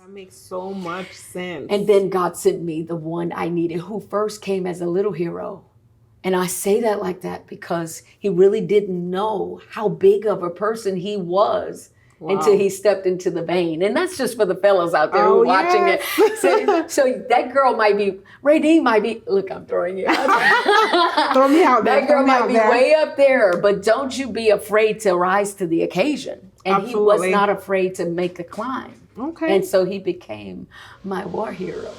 That makes so much sense. And then God sent me the one I needed, who first came as a little hero. And I say that like that because he really didn't know how big of a person he was until he stepped into the vein. And that's just for the fellas out there who are watching it. So that girl might be, Raydeen might be, look, I'm throwing you out. Throw me out there. That girl might be way up there, but don't you be afraid to rise to the occasion. And he was not afraid to make the climb. Okay. And so he became my war hero.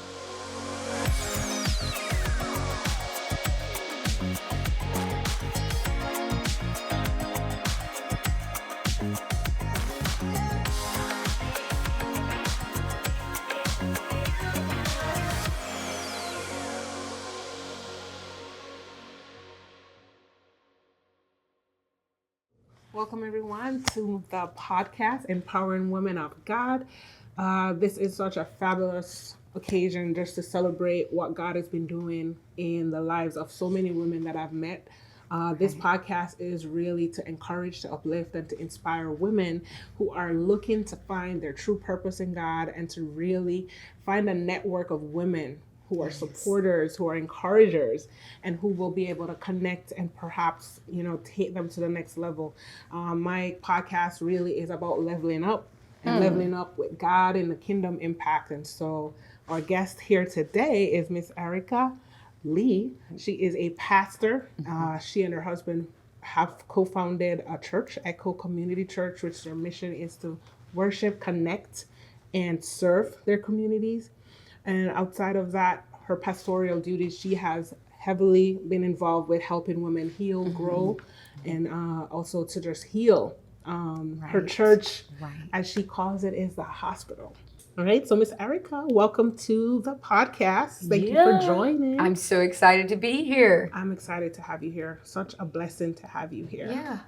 Welcome everyone to the podcast, Empowering Women of God. This is such a fabulous occasion just to celebrate what God has been doing in the lives of so many women that I've met. This podcast is really to encourage, to uplift, and to inspire women who are looking to find their true purpose in God and to really find a network of women who are supporters, who are encouragers, and who will be able to connect and perhaps, take them to the next level. My podcast really is about leveling up and leveling up with God and the kingdom impact. And so our guest here today is Miss Ericka Lee. She is a pastor. She and her husband have co-founded a church, Echo Community Church, which their mission is to worship, connect, and serve their communities. And outside of that, her pastoral duties, she has heavily been involved with helping women heal, grow, and also to just heal. Her church, as she calls it, is the hospital. All right. So Miss Ericka, welcome to the podcast. Thank you for joining. I'm so excited to be here. I'm excited to have you here. Such a blessing to have you here. Yeah.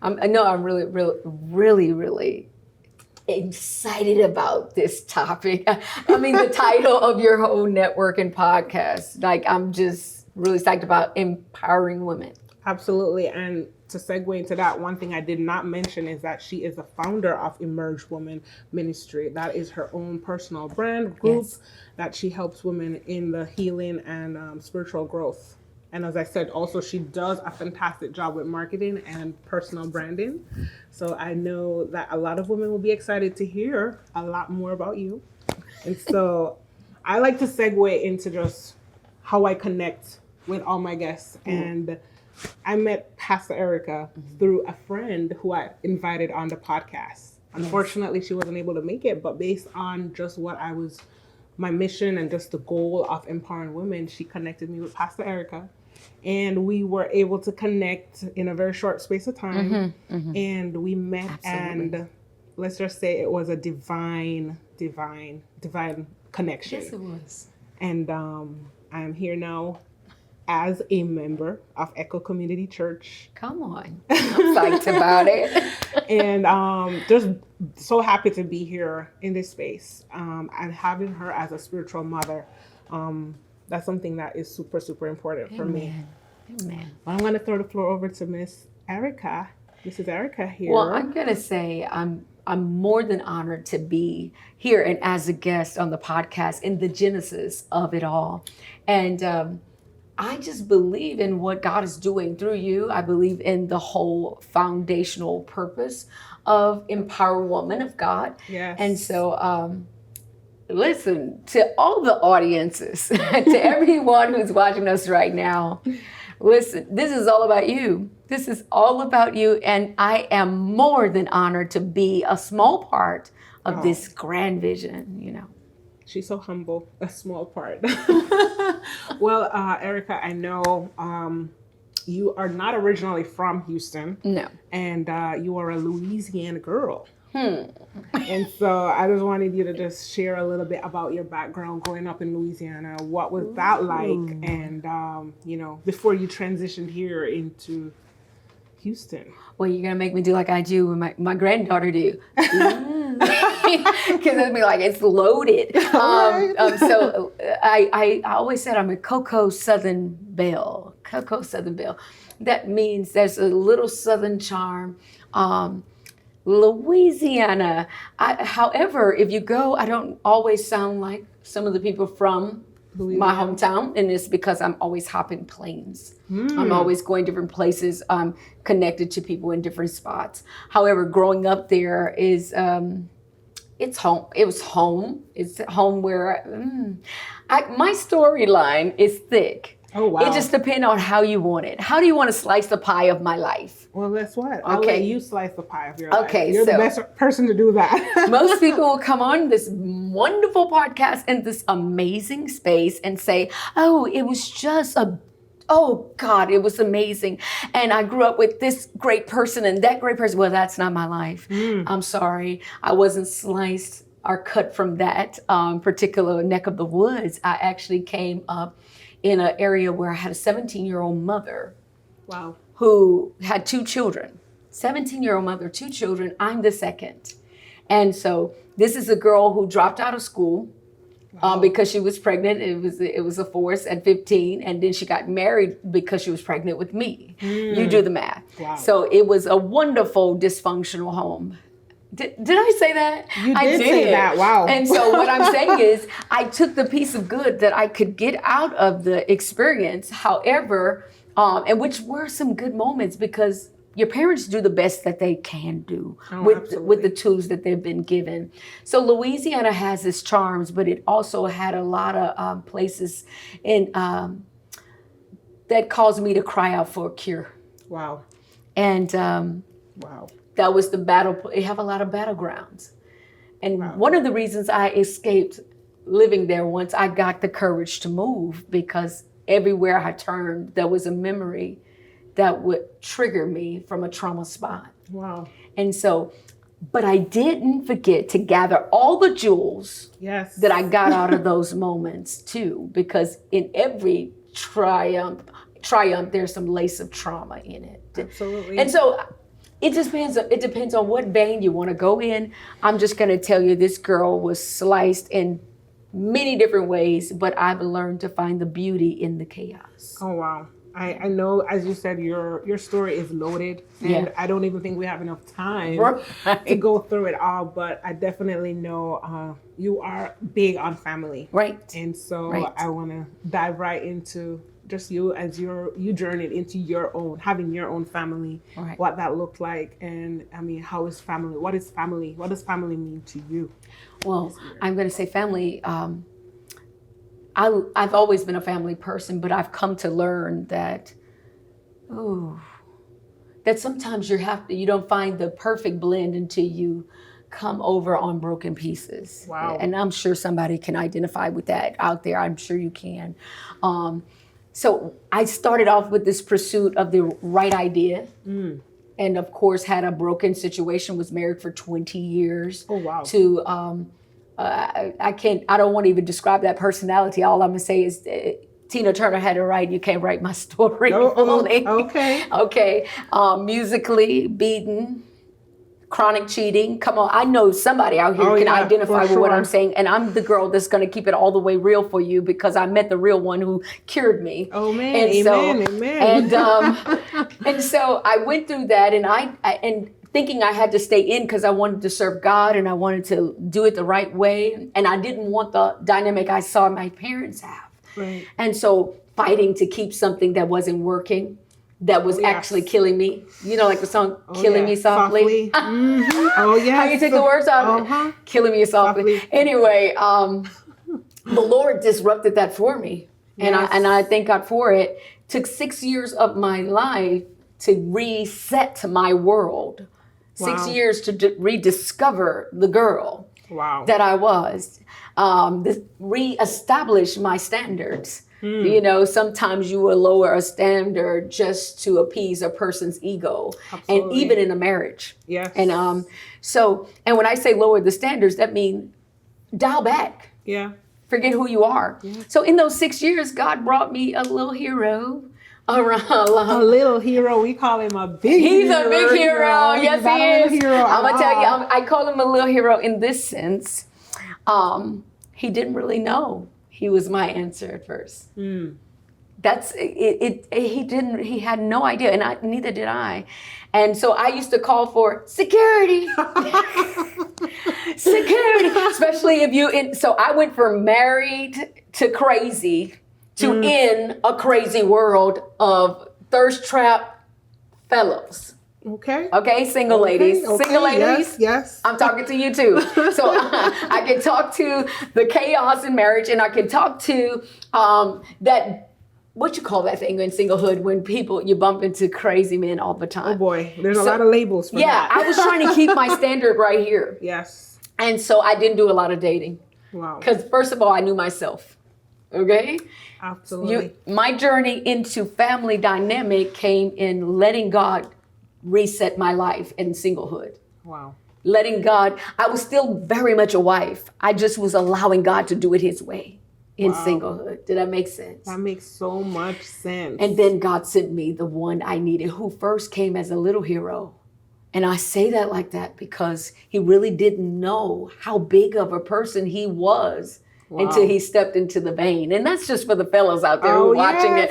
I'm really excited about this topic. I mean, the title of your whole network and podcast, I'm just really psyched about empowering women. Absolutely. And to segue into that, one thing I did not mention is that she is the founder of Emerge Women Ministry. That is her own personal brand group that she helps women in the healing and spiritual growth. And as I said, also, she does a fantastic job with marketing and personal branding. So I know that a lot of women will be excited to hear a lot more about you. And so I like to segue into just how I connect with all my guests. And I met Pastor Ericka through a friend who I invited on the podcast. Unfortunately, she wasn't able to make it, but based on just my mission and just the goal of empowering women, she connected me with Pastor Ericka. And we were able to connect in a very short space of time. And we met. Absolutely. And let's just say it was a divine connection. Yes, it was. And I'm here now as a member of Echo Community Church. Come on. I'm psyched about it. And just so happy to be here in this space. And having her as a spiritual mother, that's something that is super, super important for me. Amen. Well, I'm going to throw the floor over to Miss Ericka. This is Ericka here. Well, I'm going to say I'm more than honored to be here and as a guest on the podcast in the genesis of it all. And I just believe in what God is doing through you. I believe in the whole foundational purpose of Empower Woman of God. Yes. And so, listen, to all the audiences, to everyone who's watching us right now, listen, this is all about you. This is all about you. And I am more than honored to be a small part of this grand vision, She's so humble, a small part. Well, Ericka, I know you are not originally from Houston. No. And you are a Louisiana girl. And so I just wanted you to just share a little bit about your background growing up in Louisiana. What was that like? And, before you transitioned here into Houston. Well, you're going to make me do like I do when my granddaughter do. Because it'd be like, it's loaded. So I always said I'm a Cocoa Southern Belle. That means there's a little Southern charm. Louisiana. However, if you go, I don't always sound like some of the people from my hometown, and it's because I'm always hopping planes. I'm always going different places. I'm connected to people in different spots. However, growing up there is, it's home. It was home. It's home where my storyline is thick. Oh, wow. It just depends on how you want it. How do you want to slice the pie of my life? Well, guess what? I'll let you slice the pie of your life. Okay, You're the best person to do that. Most people will come on this wonderful podcast in this amazing space and say, oh, it was just oh God, it was amazing. And I grew up with this great person and that great person. Well, that's not my life. I'm sorry. I wasn't sliced or cut from that particular neck of the woods. I actually came up in an area where I had a 17-year-old mother. Wow. Who had 2 children. 17-year-old mother, 2 children. I'm the second. And so this is a girl who dropped out of school because she was pregnant. It was a force at 15. And then she got married because she was pregnant with me. You do the math. Wow. So it was a wonderful dysfunctional home. Did I say that? I did say that. Wow. And so what I'm saying is I took the piece of good that I could get out of the experience. However, and which were some good moments because your parents do the best that they can do with the tools that they've been given. So Louisiana has its charms, but it also had a lot of places in that caused me to cry out for a cure. Wow. And wow. That was the battle. They have a lot of battlegrounds. And one of the reasons I escaped living there once I got the courage to move, because everywhere I turned, there was a memory that would trigger me from a trauma spot. Wow. And so, but I didn't forget to gather all the jewels that I got out of those moments too, because in every triumph, there's some lace of trauma in it. Absolutely. And so, it depends on what vein you want to go in. I'm just going to tell you, this girl was sliced in many different ways, but I've learned to find the beauty in the chaos. Oh, wow. I know, as you said, your story is loaded, and I don't even think we have enough time to go through it all, but I definitely know you are big on family. Right. And so I want to dive right into just you as you journeyed into having your own family, what that looked like. And I mean, how is family? What is family? What does family mean to you? Well, I'm going to say family. I've always been a family person, but I've come to learn that, that sometimes you don't find the perfect blend until you come over on broken pieces. Wow. And I'm sure somebody can identify with that out there. I'm sure you can. So I started off with this pursuit of the right idea. And of course had a broken situation, was married for 20 years. Oh, wow. To, I don't want to even describe that personality. All I'm gonna say is Tina Turner had it right. You can't write my story. Okay. Okay. Musically beaten, chronic cheating. Come on, I know somebody out here can identify with what I'm saying, and I'm the girl that's going to keep it all the way real for you because I met the real one who cured me. Oh man, and amen. And so I went through that, and thinking I had to stay in because I wanted to serve God and I wanted to do it the right way, and I didn't want the dynamic I saw my parents have. Right. And so fighting to keep something that wasn't working, that was actually killing me. You know, like the song Killing Me Softly. Oh, yeah. How you take the words out? Killing Me Softly. Anyway, the Lord disrupted that for me. And I thank God for it. Took 6 years of my life to reset my world. 6 years to rediscover the girl that I was. Reestablish my standards. You know, sometimes you will lower a standard just to appease a person's ego. Absolutely. And even in a marriage. Yes. And and when I say lower the standards, that means dial back. Yeah. Forget who you are. Yeah. So in those 6 years, God brought me a little hero. A little hero. We call him a big hero. He's a big hero. Yes, he is. I'm going to tell you, I call him a little hero in this sense. He didn't really know he was my answer at first. That's it. He had no idea, and neither did I. And so I used to call for security, security, especially if so I went from married to crazy to in a crazy world of thirst trap fellows. Okay, single ladies. Okay. Single ladies. Yes. I'm talking to you too. So I can talk to the chaos in marriage, and I can talk to that, what you call that thing in singlehood when you bump into crazy men all the time. Oh boy, there's a lot of labels for that. Yeah, I was trying to keep my standard right here. Yes. And so I didn't do a lot of dating. Wow. Because first of all, I knew myself. Okay? Absolutely. My journey into family dynamic came in letting God reset my life in singlehood. Wow. Letting God, I was still very much a wife. I just was allowing God to do it his way in singlehood. Did that make sense? That makes so much sense. And then God sent me the one I needed, who first came as a little hero. And I say that like that because he really didn't know how big of a person he was until he stepped into the vein. And that's just for the fellas out there who are watching it.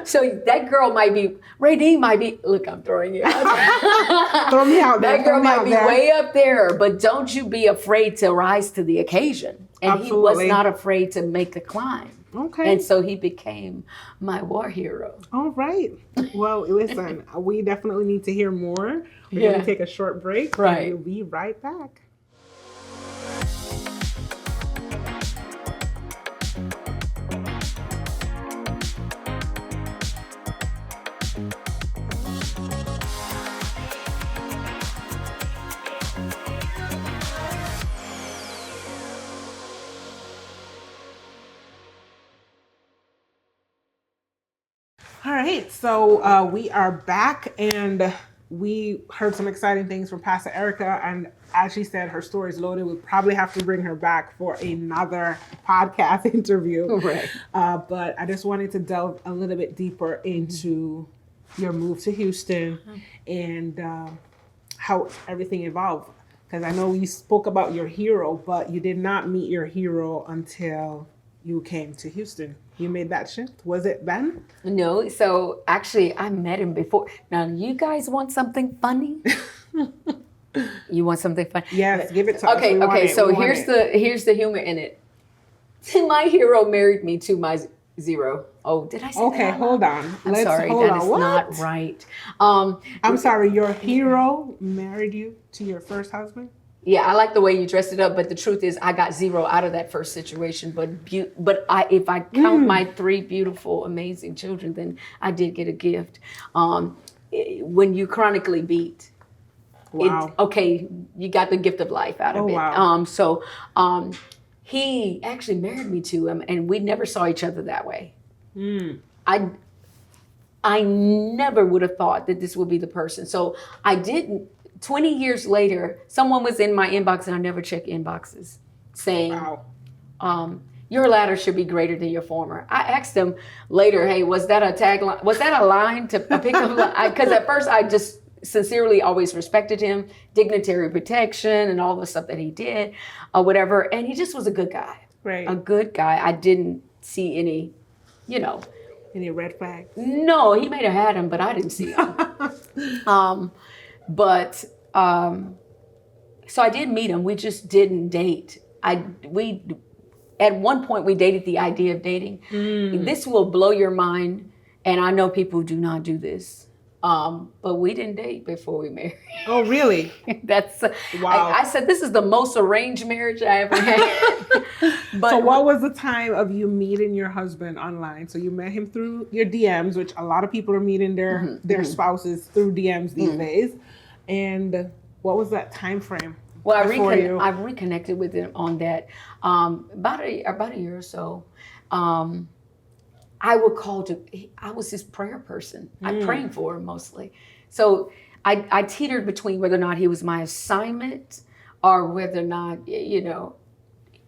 So that girl might be, Raydeen might be, look, I'm throwing you out there. Throw me out there. That girl might be way up there, but don't you be afraid to rise to the occasion. And he was not afraid to make the climb. Okay. And so he became my war hero. All right. Well, listen, we definitely need to hear more. We're going to take a short break. Right. And we'll be right back. All right, so we are back, and we heard some exciting things from Pastor Ericka, and as she said, her story is loaded. We'll probably have to bring her back for another podcast interview. Right. But I just wanted to delve a little bit deeper into your move to Houston and how everything evolved. Because I know you spoke about your hero, but you did not meet your hero until you came to Houston. You made that shift? Was it then? No, so actually I met him before. Now, you guys want something funny? You want something funny? Yes, give it to us. Okay, so here's the humor in it. My hero married me to my zero. Oh, did I say that? Okay, hold on. I'm sorry, that is not right. I'm sorry, your hero married you to your first husband? Yeah, I like the way you dressed it up, but the truth is I got zero out of that first situation. But if I count my 3 beautiful, amazing children, then I did get a gift. When you chronically beat, you got the gift of life out of it. Wow. He actually married me to him, and we never saw each other that way. I never would have thought that this would be the person. So I didn't. 20 years later, someone was in my inbox, and I never check inboxes, saying, your latter should be greater than your former. I asked him later, hey, was that a tagline? Was that a line to pick up? Because at first I just sincerely always respected him, dignitary protection and all the stuff that he did, whatever. And he just was a good guy. Right. A good guy. I didn't see any, Any red flags? No, he may have had him, but I didn't see him. So I did meet him. We just didn't date. At one point we dated the idea of dating. This will blow your mind, and I know people do not do this. But we didn't date before we married. Oh, really? That's wow. I said this is the most arranged marriage I ever had. So what was the time of you meeting your husband online? So you met him through your DMs, which a lot of people are meeting their spouses through DMs these days. And what was that time frame? Well, I've reconnected with him on that about a year or so. I was his prayer person. I prayed for him mostly. So I teetered between whether or not he was my assignment or whether or not,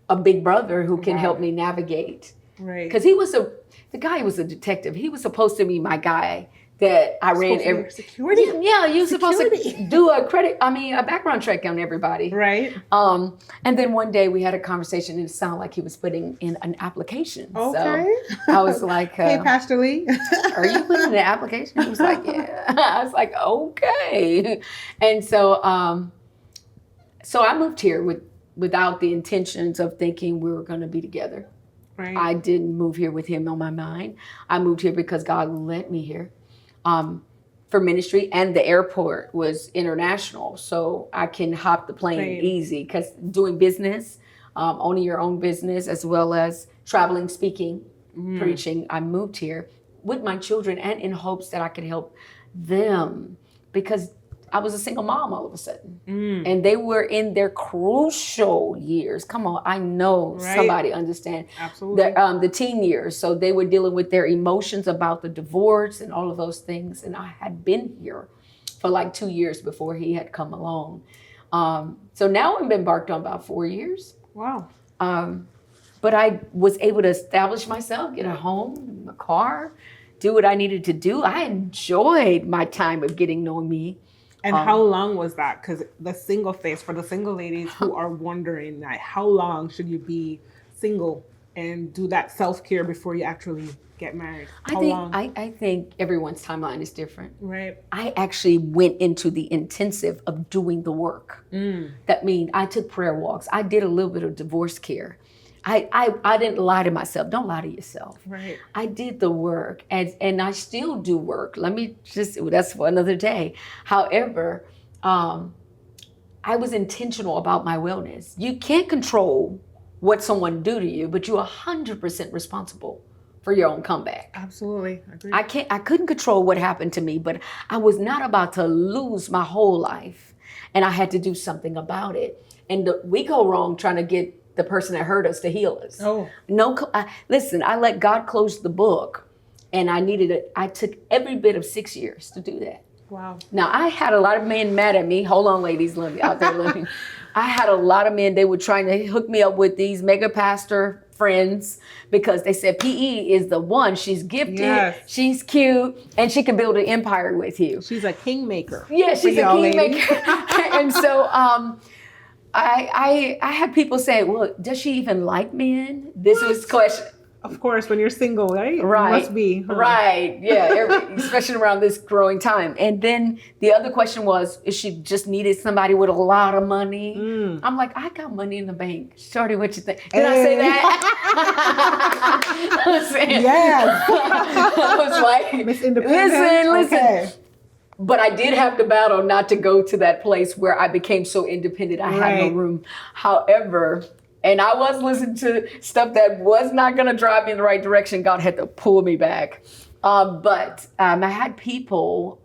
a big brother who can help me navigate. Right. Because the guy was a detective. He was supposed to be my guy that I ran every security. Yeah, you're supposed to do a background check on everybody. Right. And then one day we had a conversation and it sounded like he was putting in an application. Okay. So I was like, hey, Pastor Lee. are you putting in an application? He was like, yeah. I was like, okay. And so I moved here without the intentions of thinking we were going to be together. Right. I didn't move here with him on my mind. I moved here because God led me here for ministry, and the airport was international, so I can hop the plane easy because doing business, owning your own business, as well as traveling, speaking, preaching, I moved here with my children and in hopes that I could help them because I was a single mom all of a sudden. And they were in their crucial years. Come on, I know somebody understand. Absolutely. The teen years. So they were dealing with their emotions about the divorce and all of those things. And I had been here for like 2 years before he had come along. So now I've been embarked on about 4 years. Wow. But I was able to establish myself, get a home, a car, do what I needed to do. I enjoyed my time of getting to know me. And how long was that? Because the single phase, for the single ladies who are wondering, like, how long should you be single and do that self-care before you actually get married? I think everyone's timeline is different. Right. I actually went into the intensive of doing the work. That means I took prayer walks. I did a little bit of divorce care. I didn't lie to myself. Don't lie to yourself. Right. I did the work and I still do work. That's for another day. However, I was intentional about my wellness. You can't control what someone do to you, but you're 100% responsible for your own comeback. Absolutely. Agreed. I couldn't control what happened to me, but I was not about to lose my whole life. And I had to do something about it. And we go wrong trying to get the person that hurt us to heal us. Oh. Listen, I let God close the book, and I took every bit of 6 years to do that. Wow. Now, I had a lot of men mad at me. Hold on, ladies, out there looking. I had a lot of men, they were trying to hook me up with these mega pastor friends because they said PE is the one. She's gifted, she's cute, and she can build an empire with you. She's a kingmaker. Yeah, she's a kingmaker. And so I had people say, well, does she even like men? This was the question. Of course, when you're single, right? Right. Must be. Huh? Right. Yeah. Especially around this growing time. And then the other question was, is she just needed somebody with a lot of money? I'm like, I got money in the bank. Shorty, what you think? Did I say that? I was saying, yes. I was like, Miss Independent. Listen. Okay. But I did have to battle not to go to that place where I became so independent. I had no room. However, and I was listening to stuff that was not going to drive me in the right direction. God had to pull me back. But I had people,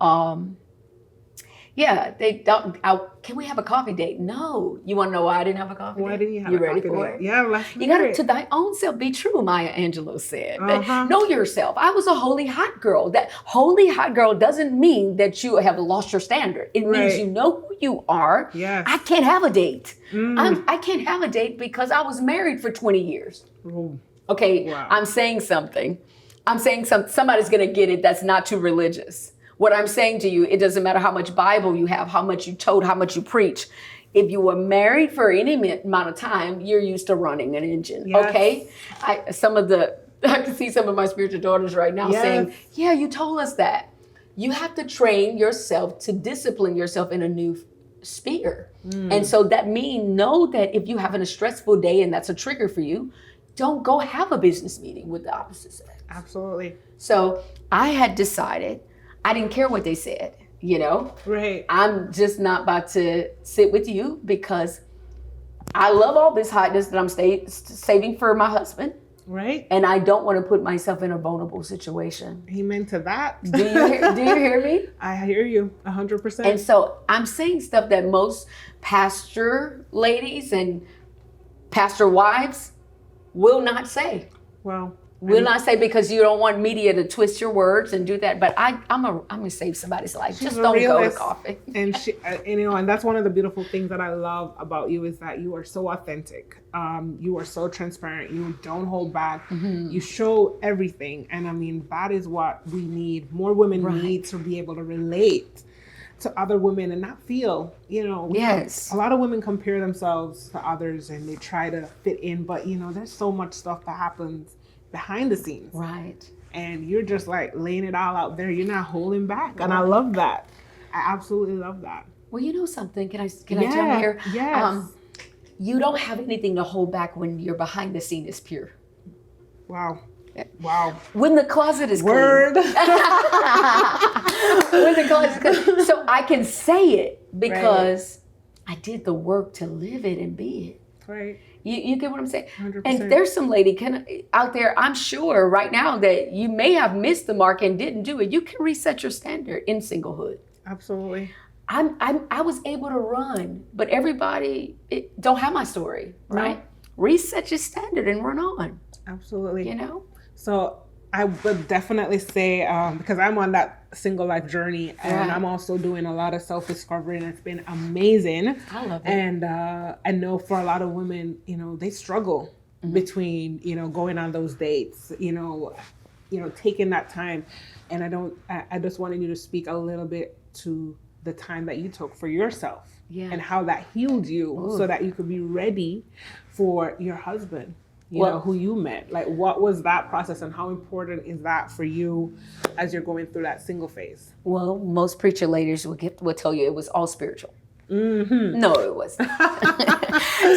they don't, can we have a coffee date? No. You want to know why I didn't have a coffee date? Why didn't you have a coffee date? You ready for it? Yeah, let's hear it. You got to thy own self be true, Maya Angelou said. Know yourself. I was a holy hot girl. That holy hot girl doesn't mean that you have lost your standard. It means you know who you are. Yes. I can't have a date. I can't have a date because I was married for 20 years. Ooh. Okay, wow. I'm saying something. Somebody's going to get it that's not too religious. What I'm saying to you, it doesn't matter how much Bible you have, how much you told, how much you preach. If you were married for any amount of time, you're used to running an engine, okay? I can see some of my spiritual daughters right now saying, yeah, you told us that. You have to train yourself to discipline yourself in a new sphere. And so that means know that if you're having a stressful day and that's a trigger for you, don't go have a business meeting with the opposite sex. Absolutely. So I had decided I didn't care what they said, you know? Right. I'm just not about to sit with you because I love all this hotness that I'm saving for my husband. Right. And I don't want to put myself in a vulnerable situation. Amen to that. Do you hear me? I hear you 100%. And so I'm saying stuff that most pastor ladies and pastor wives will not say. Well, Will not say because you don't want media to twist your words and do that, but I'm gonna save somebody's life. Just don't go to coffee. And and that's one of the beautiful things that I love about you is that you are so authentic. You are so transparent. You don't hold back. Mm-hmm. You show everything, and I mean that is what we need. More women need to be able to relate to other women and not feel, yes. A lot of women compare themselves to others and they try to fit in, but there's so much stuff that happens behind the scenes. Right. And you're just like laying it all out there. You're not holding back. Right. And I love that. I absolutely love that. Well, you know something? Can I tell you here? Yes. You don't have anything to hold back when your behind the scene is pure. Wow. When the closet is Word. clean. When the closet is clean. So I can say it because I did the work to live it and be it. Right. You get what I'm saying? 100%. And there's some lady out there, I'm sure right now that you may have missed the mark and didn't do it. You can reset your standard in singlehood. Absolutely. I was able to run, but everybody don't have my story, right? No. Reset your standard and run on. Absolutely. So I would definitely say, because I'm on that single life journey and I'm also doing a lot of self-discovery and it's been amazing. I love it. And I know for a lot of women, they struggle between, going on those dates, taking that time. And I just wanted you to speak a little bit to the time that you took for yourself and how that healed you so that you could be ready for your husband. Who you met. Like, what was that process and how important is that for you as you're going through that single phase? Well, most preacher ladies will tell you it was all spiritual. Mm-hmm. No, it wasn't.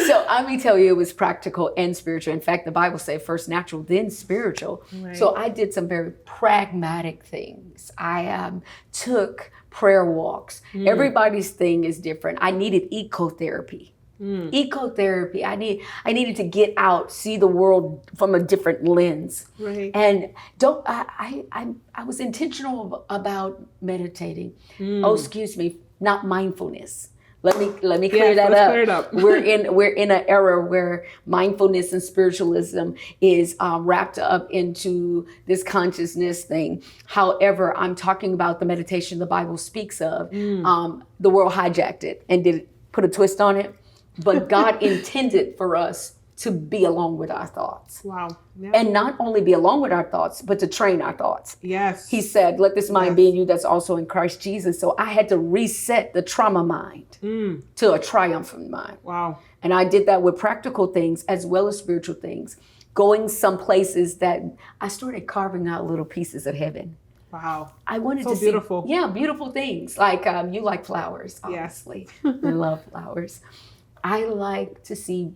So let me tell you, it was practical and spiritual. In fact, the Bible says first natural, then spiritual. Right. So I did some very pragmatic things. I took prayer walks. Everybody's thing is different. I needed ecotherapy. Ecotherapy. I needed to get out, see the world from a different lens. Right. And I was intentional about meditating. Not mindfulness. Let me clear that up. Clear it up. We're in an era where mindfulness and spiritualism is wrapped up into this consciousness thing. However, I'm talking about the meditation the Bible speaks of. The world hijacked it and put a twist on it. But God intended for us to be alone with our thoughts. Wow. Yeah. And not only be alone with our thoughts, but to train our thoughts. Yes. He said, let this mind be in you that's also in Christ Jesus. So I had to reset the trauma mind to a triumphant mind. Wow. And I did that with practical things as well as spiritual things. Going some places that I started carving out little pieces of heaven. Wow. I wanted to see beautiful. Beautiful things. Like you like flowers, obviously. Yes. I love flowers. I like to see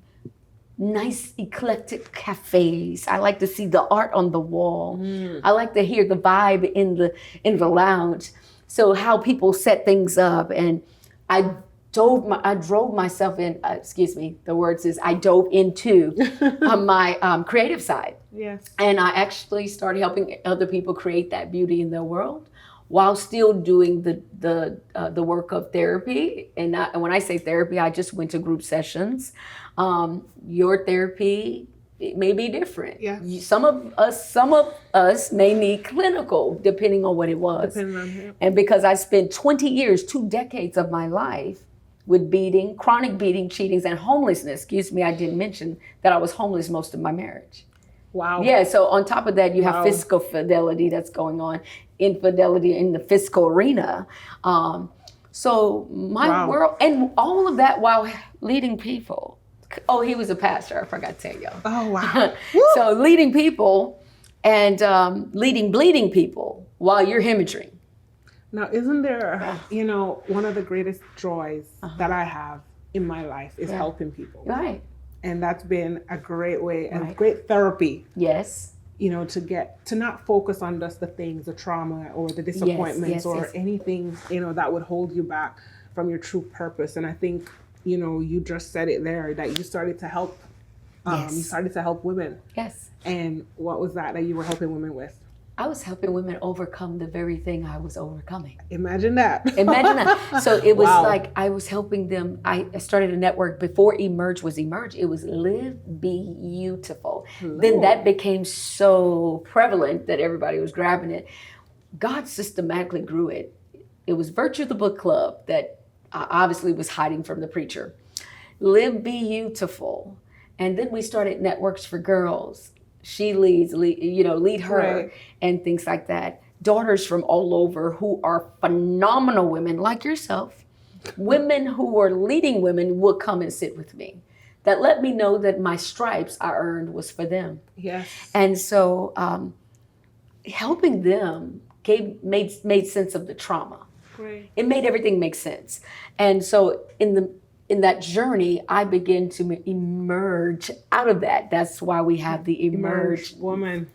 nice eclectic cafes. I like to see the art on the wall. I like to hear the vibe in the lounge. So how people set things up, and I drove myself in. I dove into my creative side. Yes. And I actually started helping other people create that beauty in their world, while still doing the work of therapy. And when I say therapy, I just went to group sessions. Your therapy, it may be different. Yes. Some of us may need clinical, depending on what it was. Depending on him. And because I spent 20 years, 2 decades of my life with chronic beating, cheatings, and homelessness. I didn't mention that I was homeless most of my marriage. Wow. Yeah, so on top of that, you have fiscal fidelity that's going on, infidelity in the fiscal arena. So my world, and all of that while leading people. Oh, he was a pastor, I forgot to tell y'all. Oh, wow. So leading people and leading bleeding people while you're hemorrhaging. Now, isn't there, one of the greatest joys that I have in my life is helping people. Right. And that's been a great way and great therapy. Yes. To not focus on just the things, the trauma or the disappointments anything, that would hold you back from your true purpose. And I think, you just said it there, that you started to help, you started to help women. Yes. And what was that you were helping women with? I was helping women overcome the very thing I was overcoming. Imagine that. Imagine that. So it was Wow. like I was helping them. I started a network before Emerge was Emerge. It was Live Beautiful. Then that became so prevalent that everybody was grabbing it. God systematically grew it. It was Virtue the Book Club that obviously was hiding from the preacher. Live Beautiful. And then we started networks for girls. She lead her, Right. and things like that. Daughters from all over who are phenomenal women like yourself. Women who are leading women will come and sit with me. That let me know that my stripes I earned was for them. Yes. And so helping them made sense of the trauma. Right. It made everything make sense. And so in that journey, I began to emerge out of that. That's why we have the Emerge. Woman.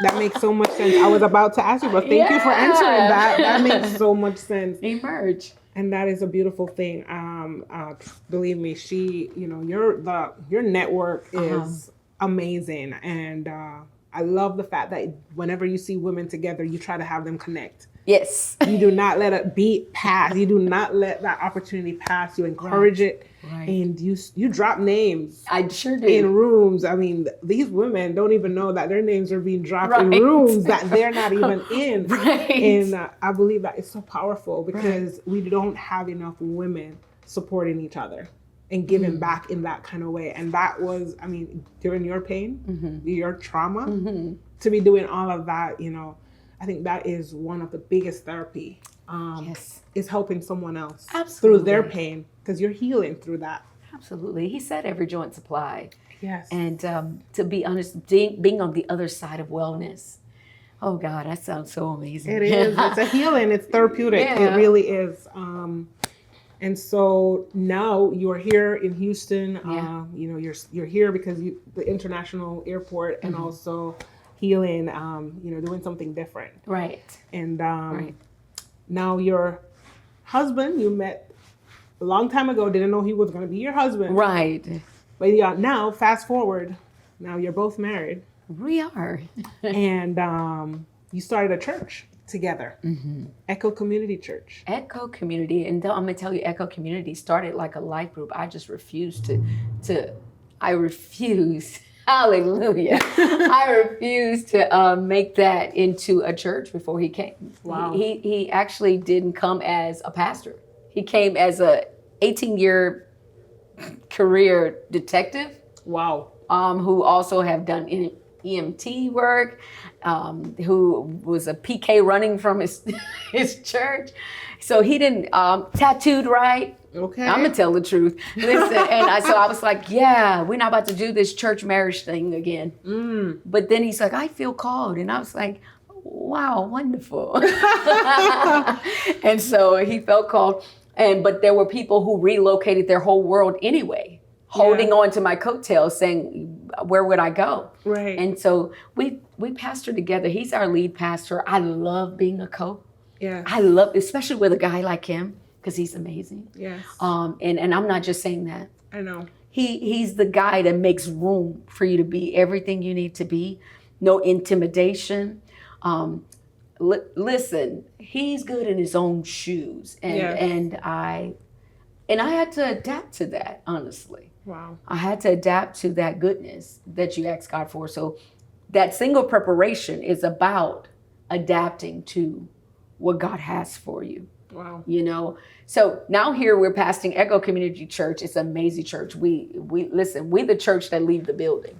That makes so much sense. I was about to ask you, but thank you for answering that. That makes so much sense. Emerge. And that is a beautiful thing. Believe me, your network is amazing. And I love the fact that whenever you see women together, you try to have them connect. Yes. You do not let it beat pass. You do not let that opportunity pass. You encourage it. Right. And you drop names. I sure do. In rooms. I mean, these women don't even know that their names are being dropped in Right. rooms that they're not even in. Right. And I believe that it's so powerful because we don't have enough women supporting each other and giving back in that kind of way. And that was, I mean, during your pain, your trauma, to be doing all of that, I think that is one of the biggest therapy. Yes. Is helping someone else Absolutely. through their pain because you're healing through that. Absolutely. He said every joint supply. Yes. And to be honest, being on the other side of wellness. Oh God, that sounds so amazing. It is. It's a healing. It's therapeutic. Yeah. It really is. And so now you're here in Houston. Yeah. You're here because the international airport, and also healing. Doing something different. Right. And Right. now your husband you met a long time ago. Didn't know he was going to be your husband. Right. But yeah, now fast forward. Now you're both married. We are. And you started a church together, Echo Community Church. Echo Community, and I'm gonna tell you, Echo Community started like a life group. I just refused I refuse. Hallelujah. I refused to make that into a church before he came. Wow. He actually didn't come as a pastor. He came as a 18-year career detective. Wow. Who also have done EMT work, who was a PK running from his church. So he didn't, tattooed right. Okay. I'm gonna tell the truth. Listen, so I was like, yeah, we're not about to do this church marriage thing again. But then he's like, I feel called. And I was like, wow, wonderful. And so he felt called. But there were people who relocated their whole world anyway, holding on to my coattails saying, where would I go? Right. And so we pastor together. He's our lead pastor. I love being a co. Yeah. I love, especially with a guy like him, because he's amazing. Yes. And I'm not just saying that. I know. He's the guy that makes room for you to be everything you need to be. No intimidation. Listen, he's good in his own shoes. And I had to adapt to that, honestly. Wow. I had to adapt to that goodness that you asked God for. So that single preparation is about adapting to what God has for you. Wow. So now here we're pastoring Echo Community Church. It's an amazing church. We the church that leave the building.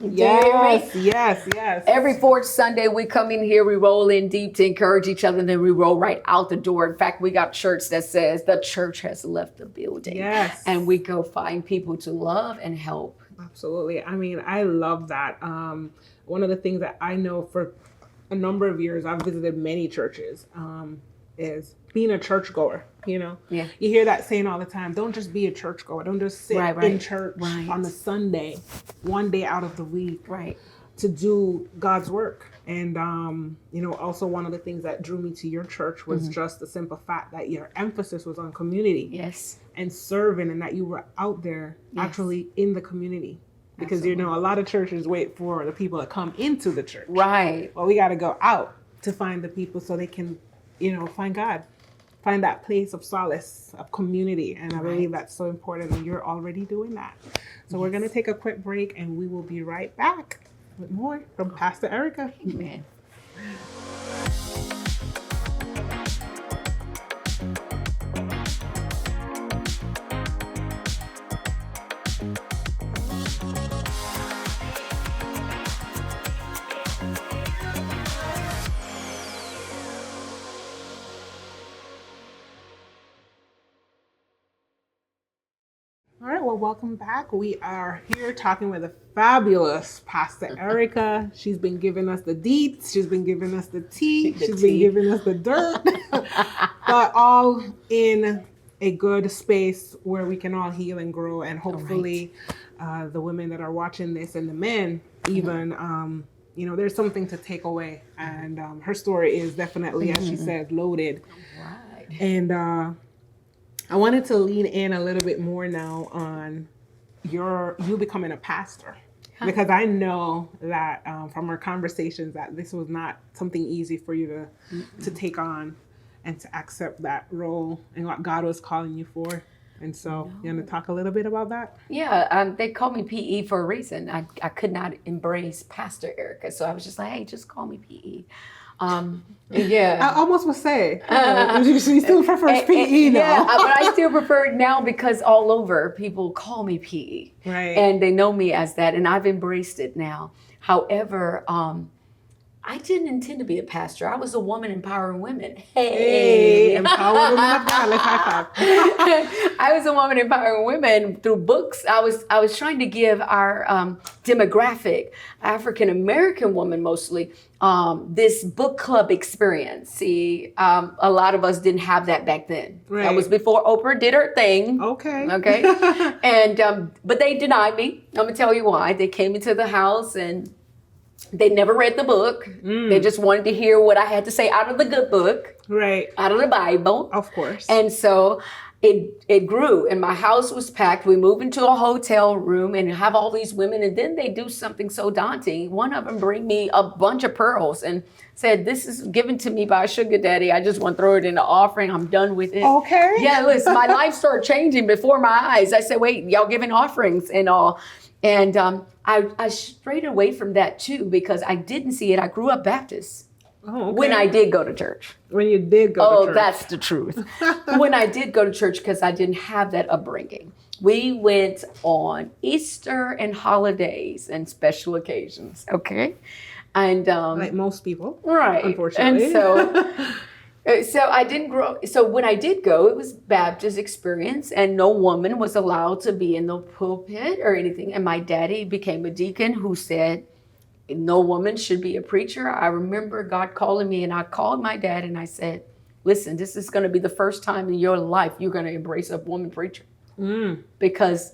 Yes. Every fourth Sunday we come in here, we roll in deep to encourage each other, and then we roll right out the door. In fact, we got shirts that says the church has left the building. Yes. And we go find people to love and help. Absolutely. I mean, I love that. One of the things that I know for a number of years, I've visited many churches, is being a churchgoer. You hear that saying all the time. Don't just be a churchgoer. Don't just sit in church on a Sunday, one day out of the week, to do God's work. And also one of the things that drew me to your church was just the simple fact that your emphasis was on community, and serving, and that you were out there actually in the community. Because, Absolutely. a lot of churches wait for the people to come into the church. Right. Well, we got to go out to find the people so they can, find God, find that place of solace, of community. And I believe that's so important, and you're already doing that. So we're going to take a quick break, and we will be right back with more from Pastor Ericka. Amen. All right, well, welcome back. We are here talking with a fabulous Pastor Ericka. She's been giving us the deets. She's been giving us the tea. She's been giving us the dirt. But all in a good space where we can all heal and grow. And hopefully the women that are watching this and the men even, there's something to take away. And her story is definitely, as she said, loaded. Right. And I wanted to lean in a little bit more now on you becoming a pastor, because I know that from our conversations that this was not something easy for you to take on and to accept that role and what God was calling you for. And so you want to talk a little bit about that? Yeah, they called me PE for a reason. I could not embrace Pastor Ericka, so I was just like, hey, just call me PE. Yeah. I almost would say, she still prefers PE now. Yeah, but I still prefer it now because all over people call me PE. Right. And they know me as that, and I've embraced it now. However, I didn't intend to be a pastor. I was a woman empowering women. Hey, empower women of God. Let's high five. I was a woman empowering women through books. I was trying to give our demographic, African American woman mostly, this book club experience. See, a lot of us didn't have that back then. Right. That was before Oprah did her thing. Okay. And but they denied me. I'm gonna tell you why. They came into the house and they never read the book. They just wanted to hear what I had to say out of the good book. Right. Out of the Bible. Of course. And so it grew, and my house was packed. We moved into a hotel room and have all these women, and then they do something so daunting. One of them bring me a bunch of pearls and said, this is given to me by a sugar daddy. I just want to throw it in the offering. I'm done with it. Okay. Yeah, listen, my life started changing before my eyes. I said, wait, y'all giving offerings and all. And I strayed away from that too, because I didn't see it. I grew up Baptist. Oh, okay. When I did go to church. When you did go to church. Oh, that's the truth. When I did go to church, because I didn't have that upbringing. We went on Easter and holidays and special occasions, okay? And like most people. Right. Unfortunately. And so I didn't grow. So when I did go, it was Baptist experience, and no woman was allowed to be in the pulpit or anything. And my daddy became a deacon who said, no woman should be a preacher. I remember God calling me, and I called my dad and I said, listen, this is going to be the first time in your life you're going to embrace a woman preacher. Because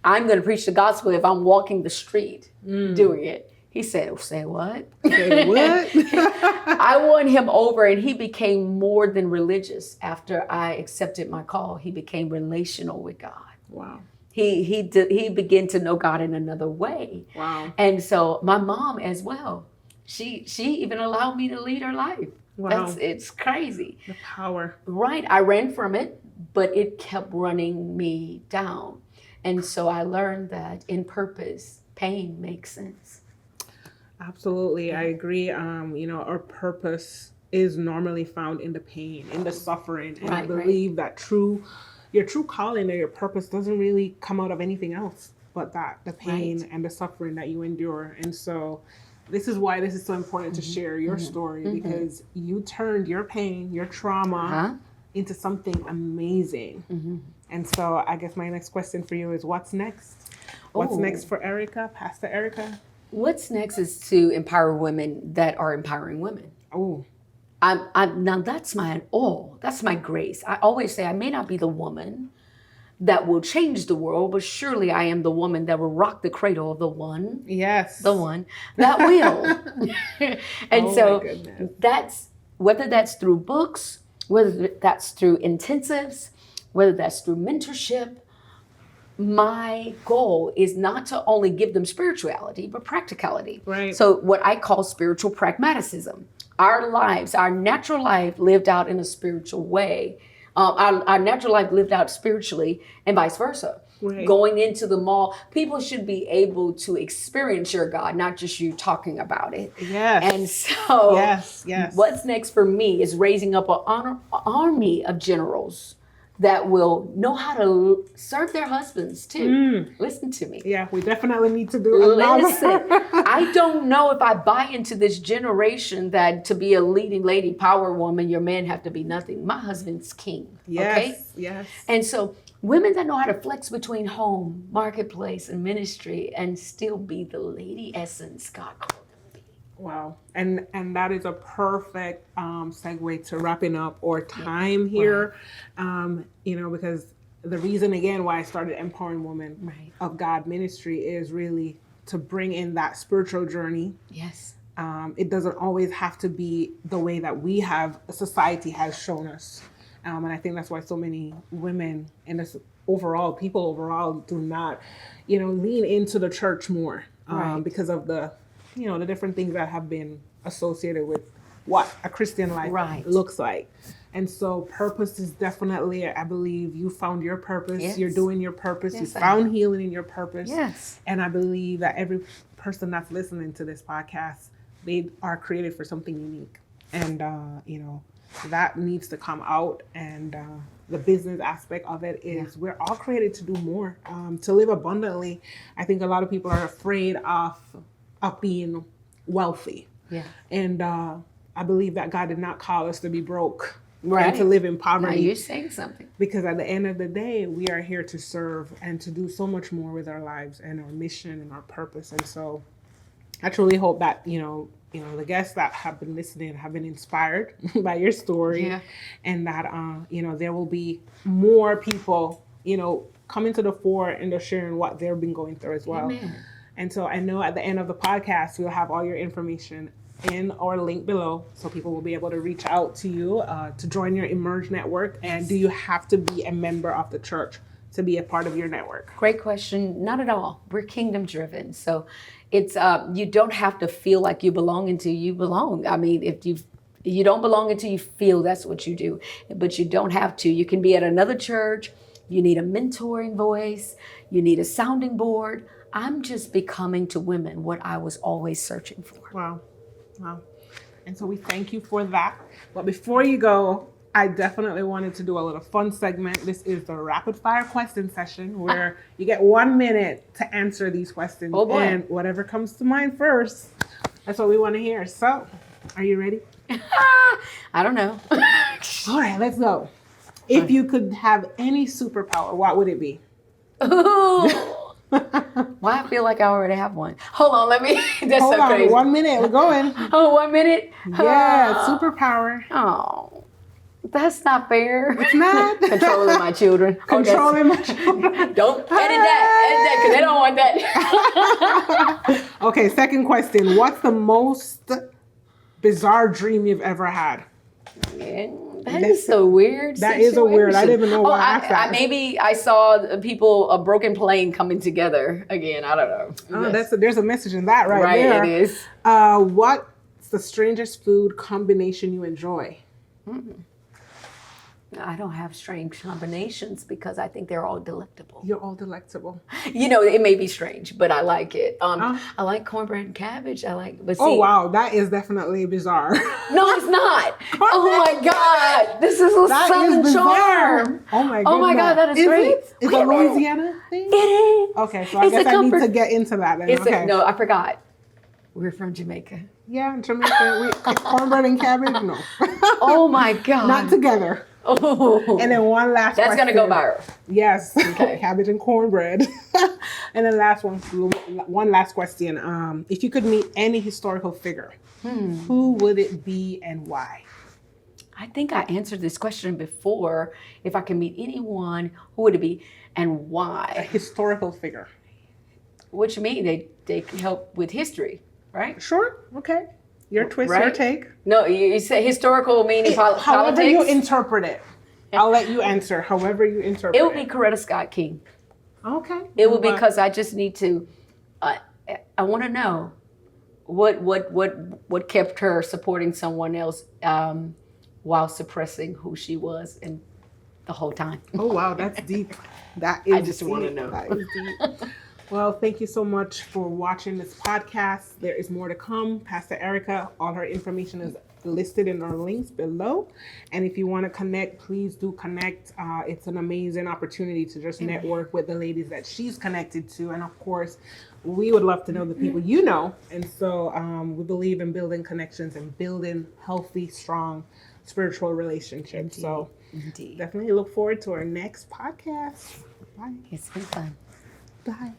I'm going to preach the gospel if I'm walking the street doing it. He said, say what? Say what? I won him over, and he became more than religious after I accepted my call. He became relational with God. Wow. He began to know God in another way. Wow. And so my mom as well, she even allowed me to lead her life. Wow. It's crazy. The power. Right. I ran from it, but it kept running me down. And so I learned that in purpose, pain makes sense. Absolutely. I agree. Our purpose is normally found in the pain, in the suffering. And I believe that your true calling or your purpose doesn't really come out of anything else but that, the pain and the suffering that you endure. And so this is why this is so important to share your story, because you turned your pain, your trauma into something amazing. And so I guess my next question for you is, what's next? What's next for Ericka, Pastor Ericka? What's next is to empower women that are empowering women. Oh. Now that's my all. That's my grace. I always say I may not be the woman that will change the world, but surely I am the woman that will rock the cradle of the one. Yes. The one that will. And that's, whether that's through books, whether that's through intensives, whether that's through mentorship, my goal is not to only give them spirituality, but practicality. Right. So what I call spiritual pragmatism. Our lives, our natural life lived out in a spiritual way. Our natural life lived out spiritually and vice versa. Right. Going into the mall, people should be able to experience your God, not just you talking about it. Yes. And so yes. What's next for me is raising up an army of generals that will know how to serve their husbands too. Listen to me. Yeah, we definitely need to do another. Listen, I don't know if I buy into this generation that to be a leading lady, power woman, your man have to be nothing. My husband's king. Yes, okay? yes. And so women that know how to flex between home, marketplace, and ministry and still be the lady essence God called them to be. Wow. And that is a perfect segue to wrapping up our time here. Right. Because the reason, again, why I started Empowering Women of God Ministry is really to bring in that spiritual journey. Yes. It doesn't always have to be the way that society has shown us. And I think that's why so many women and people overall do not, lean into the church more because of the different things that have been associated with what a Christian life looks like. And so purpose is definitely, I believe you found your purpose. Yes. You're doing your purpose. Yes, you found healing in your purpose. Yes. And I believe that every person that's listening to this podcast, they are created for something unique. And, that needs to come out. And the business aspect of it is we're all created to do more, to live abundantly. I think a lot of people are afraid of being wealthy. Yeah. And I believe that God did not call us to be broke. And to live in poverty. Now you're saying something. Because at the end of the day, we are here to serve and to do so much more with our lives and our mission and our purpose. And so I truly hope that, the guests that have been listening have been inspired by your story, and that, there will be more people, coming to the fore and they're sharing what they've been going through as well. Amen. And so I know at the end of the podcast, we'll have all your information in our link below, so people will be able to reach out to you to join your Emerge network. And do you have to be a member of the church to be a part of your network? Great question. Not at all. We're kingdom driven. So it's you don't have to feel like you belong until you belong. I mean, if you don't belong until you feel, that's what you do. But you don't have to. You can be at another church. You need a mentoring voice. You need a sounding board. I'm just becoming to women what I was always searching for. Wow. And so we thank you for that. But before you go, I definitely wanted to do a little fun segment. This is the rapid fire question session where you get 1 minute to answer these questions. Oh boy. And whatever comes to mind first, that's what we want to hear. So, are you ready? I don't know. All right, let's go. If you could have any superpower, what would it be? Why I feel like I already have one. Hold on, let me. That's Hold so on, crazy. 1 minute, we're going. Oh, 1 minute? Yeah, superpower. Oh, that's not fair. It's not. Controlling my children. Controlling my children. Don't edit that, because they don't want that. Okay, second question. What's the most bizarre dream you've ever had? Yeah. That is so weird. That is a weird. I didn't even know why I asked that. Maybe I saw a broken plane coming together again. I don't know. Oh, there's a message in that right there. Right, it is. What's the strangest food combination you enjoy? I don't have strange combinations because I think they're all delectable. You're all delectable. It may be strange, but I like it. I like cornbread and cabbage. Oh, wow. That is definitely bizarre. No, it's not. Oh, my God. This is a Southern charm. Oh, my God. Oh, my God. That is great. Is it a Louisiana thing? It is. Okay, so I guess I need to get into that then. Okay. No, I forgot. We're from Jamaica. Yeah, Jamaica. Cornbread and cabbage? No. Oh, my God. Not together. Oh. And then one last question. That's going to go viral. Yes. Okay. Cabbage and cornbread. And then one last question. If you could meet any historical figure, who would it be and why? I think I answered this question before. If I could meet anyone, who would it be and why? A historical figure. What you mean? They can help with history, right? Sure. Okay. Your twist, your take. No, you say historical meaning politics. However you interpret it. I'll let you answer. However you interpret it. It would be Coretta Scott King. Okay. It was because I just need to. I want to know what kept her supporting someone else while suppressing who she was and the whole time. Oh wow, that's deep. That is. I just want to know. That is deep. Well, thank you so much for watching this podcast. There is more to come. Pastor Ericka, all her information is listed in our links below. And if you want to connect, please do connect. It's an amazing opportunity to just network with the ladies that she's connected to. And of course, we would love to know the people you know. And so we believe in building connections and building healthy, strong spiritual relationships. So definitely look forward to our next podcast. Bye. It's been fun. Bye.